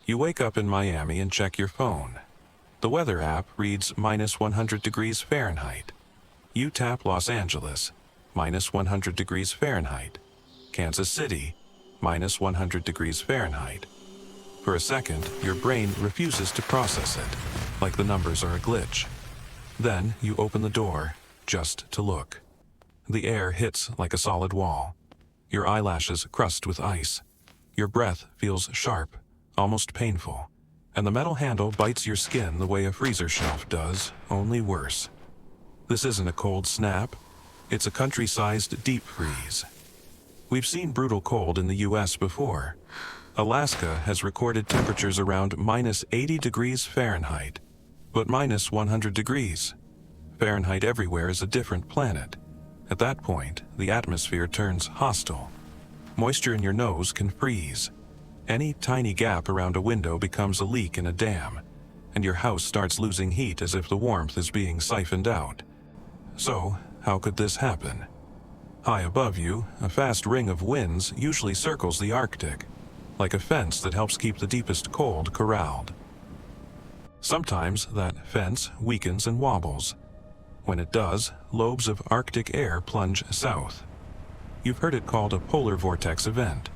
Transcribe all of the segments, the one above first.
You wake up in Miami and check your phone. The weather app reads minus 100 degrees Fahrenheit. You tap Los Angeles, minus 100 degrees Fahrenheit. Kansas City, minus 100 degrees Fahrenheit. For a second, your brain refuses to process it, like the numbers are a glitch. Then you open the door, just to look. The air hits like a solid wall. Your eyelashes crust with ice. Your breath feels sharp, almost painful, and the metal handle bites your skin the way a freezer shelf does, only worse. This isn't a cold snap, it's a country-sized deep freeze. We've seen brutal cold in the US before. Alaska has recorded temperatures around minus 80 degrees Fahrenheit, but minus 100 degrees. Fahrenheit everywhere is a different planet. At that point, the atmosphere turns hostile. Moisture in your nose can freeze. Any tiny gap around a window becomes a leak in a dam, and your house starts losing heat as if the warmth is being siphoned out. So, how could this happen? High above you, a fast ring of winds usually circles the Arctic, like a fence that helps keep the deepest cold corralled. Sometimes that fence weakens and wobbles. When it does, lobes of Arctic air plunge south. You've heard it called a polar vortex event.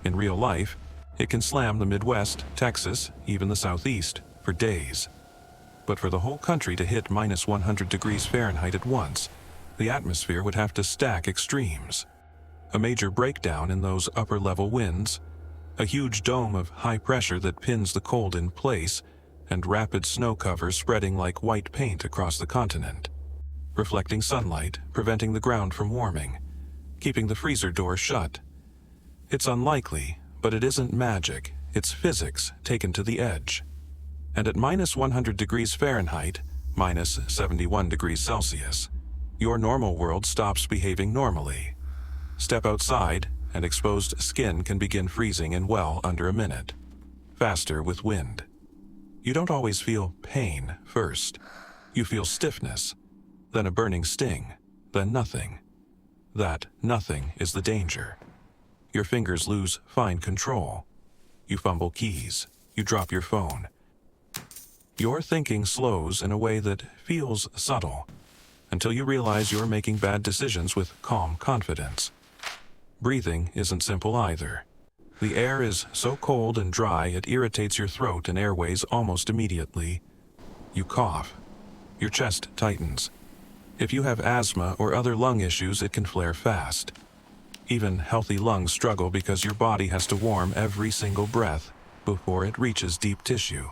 In real life, it can slam the Midwest, Texas, even the Southeast, for days. But for the whole country to hit minus 100 degrees Fahrenheit at once, the atmosphere would have to stack extremes. A major breakdown in those upper-level winds, a huge dome of high pressure that pins the cold in place, and rapid snow cover spreading like white paint across the continent, reflecting sunlight, preventing the ground from warming, keeping the freezer door shut. It's unlikely, but it isn't magic, it's physics taken to the edge. And at minus 100 degrees Fahrenheit, minus 71 degrees Celsius, your normal world stops behaving normally. Step outside, and exposed skin can begin freezing in well under a minute. Faster with wind. You don't always feel pain first. You feel stiffness, then a burning sting, then nothing. That nothing is the danger. Your fingers lose fine control. You fumble keys. You drop your phone. Your thinking slows in a way that feels subtle, until you realize you're making bad decisions with calm confidence. Breathing isn't simple either. The air is so cold and dry it irritates your throat and airways almost immediately. You cough. Your chest tightens. If you have asthma or other lung issues, it can flare fast. Even healthy lungs struggle because your body has to warm every single breath before it reaches deep tissue.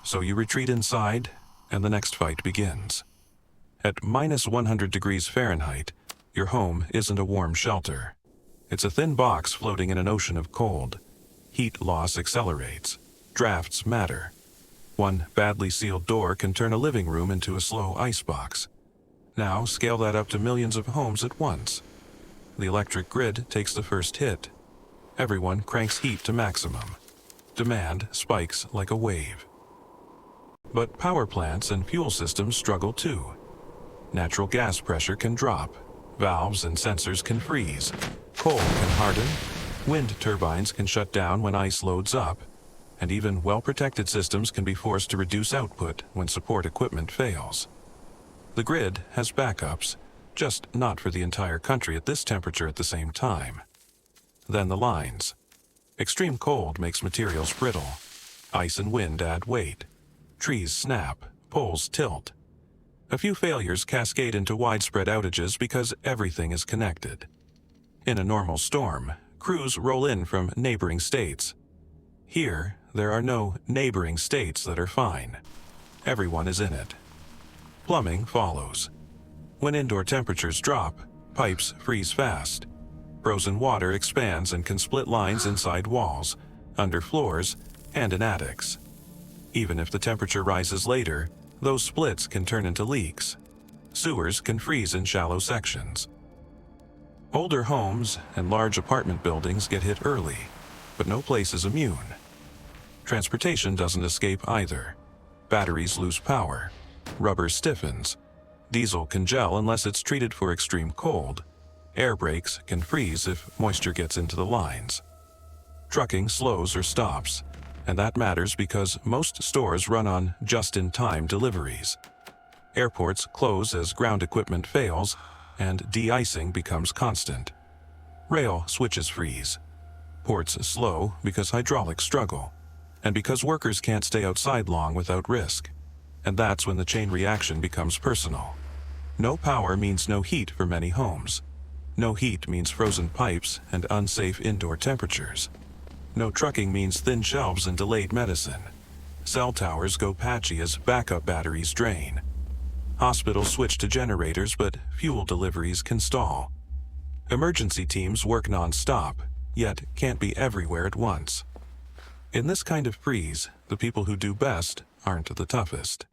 So you retreat inside, and the next fight begins. At minus 100 degrees Fahrenheit, your home isn't a warm shelter. It's a thin box floating in an ocean of cold. Heat loss accelerates. Drafts matter. One badly sealed door can turn a living room into a slow icebox. Now scale that up to millions of homes at once. The electric grid takes the first hit. Everyone cranks heat to maximum. Demand spikes like a wave. But power plants and fuel systems struggle too. Natural gas pressure can drop. Valves and sensors can freeze. Coal can harden. Wind turbines can shut down when ice loads up. And even well-protected systems can be forced to reduce output when support equipment fails. The grid has backups, just not for the entire country at this temperature at the same time. Then the lines. Extreme cold makes materials brittle. Ice and wind add weight. Trees snap, poles tilt. A few failures cascade into widespread outages because everything is connected. In a normal storm, crews roll in from neighboring states. Here, there are no neighboring states that are fine. Everyone is in it. Plumbing follows. When indoor temperatures drop, pipes freeze fast. Frozen water expands and can split lines inside walls, under floors, and in attics. Even if the temperature rises later, those splits can turn into leaks. Sewers can freeze in shallow sections. Older homes and large apartment buildings get hit early, but no place is immune. Transportation doesn't escape either. Batteries lose power. Rubber stiffens. Diesel can gel unless it's treated for extreme cold. Air brakes can freeze if moisture gets into the lines. Trucking slows or stops. And that matters because most stores run on just-in-time deliveries. Airports close as ground equipment fails, and de-icing becomes constant. Rail switches freeze. Ports slow because hydraulics struggle, and because workers can't stay outside long without risk. And that's when the chain reaction becomes personal. No power means no heat for many homes. No heat means frozen pipes and unsafe indoor temperatures. No trucking means thin shelves and delayed medicine. Cell towers go patchy as backup batteries drain. Hospitals switch to generators, but fuel deliveries can stall. Emergency teams work non-stop, yet can't be everywhere at once. In this kind of freeze, the people who do best aren't the toughest.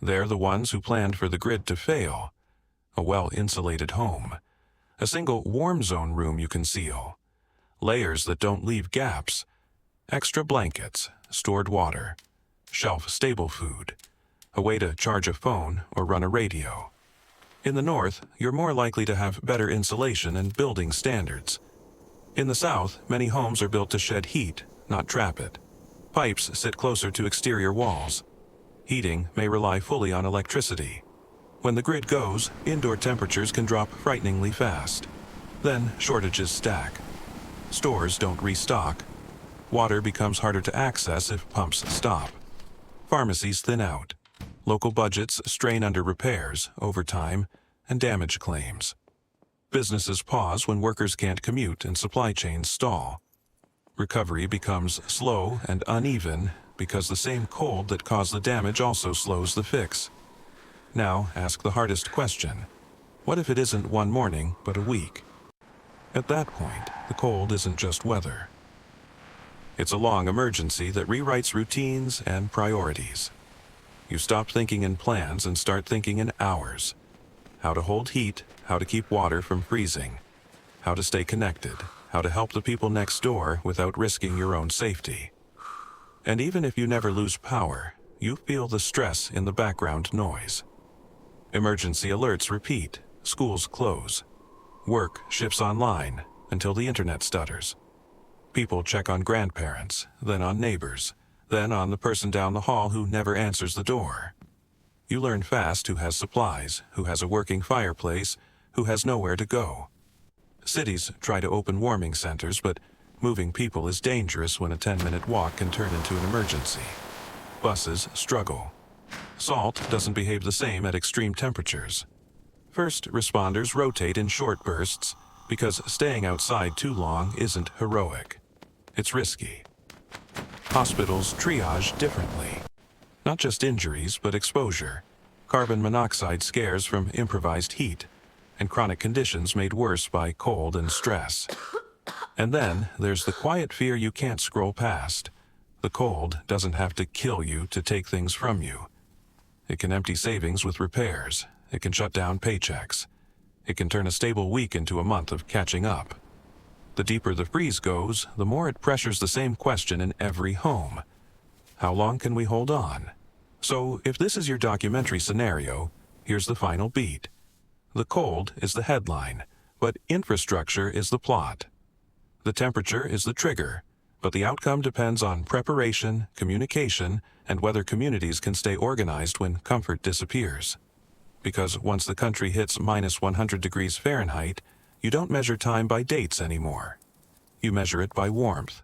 They're the ones who planned for the grid to fail. A well-insulated home. A single warm zone room you can seal. Layers that don't leave gaps. Extra blankets, stored water, shelf-stable food. A way to charge a phone or run a radio. In the north, you're more likely to have better insulation and building standards. In the south, many homes are built to shed heat, not trap it. Pipes sit closer to exterior walls. Heating may rely fully on electricity. When the grid goes, indoor temperatures can drop frighteningly fast. Then shortages stack. Stores don't restock. Water becomes harder to access if pumps stop. Pharmacies thin out. Local budgets strain under repairs, overtime, and damage claims. Businesses pause when workers can't commute and supply chains stall. Recovery becomes slow and uneven because the same cold that caused the damage also slows the fix. Now ask the hardest question. What if it isn't one morning, but a week? At that point, the cold isn't just weather. It's a long emergency that rewrites routines and priorities. You stop thinking in plans and start thinking in hours. How to hold heat, how to keep water from freezing, how to stay connected, how to help the people next door without risking your own safety. And even if you never lose power, you feel the stress in the background noise. Emergency alerts repeat, schools close. Work shifts online until the internet stutters. People check on grandparents, then on neighbors, then on the person down the hall who never answers the door. You learn fast who has supplies, who has a working fireplace, who has nowhere to go. Cities try to open warming centers, but moving people is dangerous when a 10-minute walk can turn into an emergency. Buses struggle. Salt doesn't behave the same at extreme temperatures. First responders rotate in short bursts because staying outside too long isn't heroic. It's risky. Hospitals triage differently. Not just injuries, but exposure. Carbon monoxide scares from improvised heat, and chronic conditions made worse by cold and stress. And then there's the quiet fear you can't scroll past. The cold doesn't have to kill you to take things from you. It can empty savings with repairs. It can shut down paychecks. It can turn a stable week into a month of catching up. The deeper the freeze goes, the more it pressures the same question in every home. How long can we hold on? So, if this is your documentary scenario, here's the final beat. The cold is the headline, but infrastructure is the plot. The temperature is the trigger, but the outcome depends on preparation, communication, and whether communities can stay organized when comfort disappears. Because once the country hits minus 100 degrees Fahrenheit, you don't measure time by dates anymore. You measure it by warmth.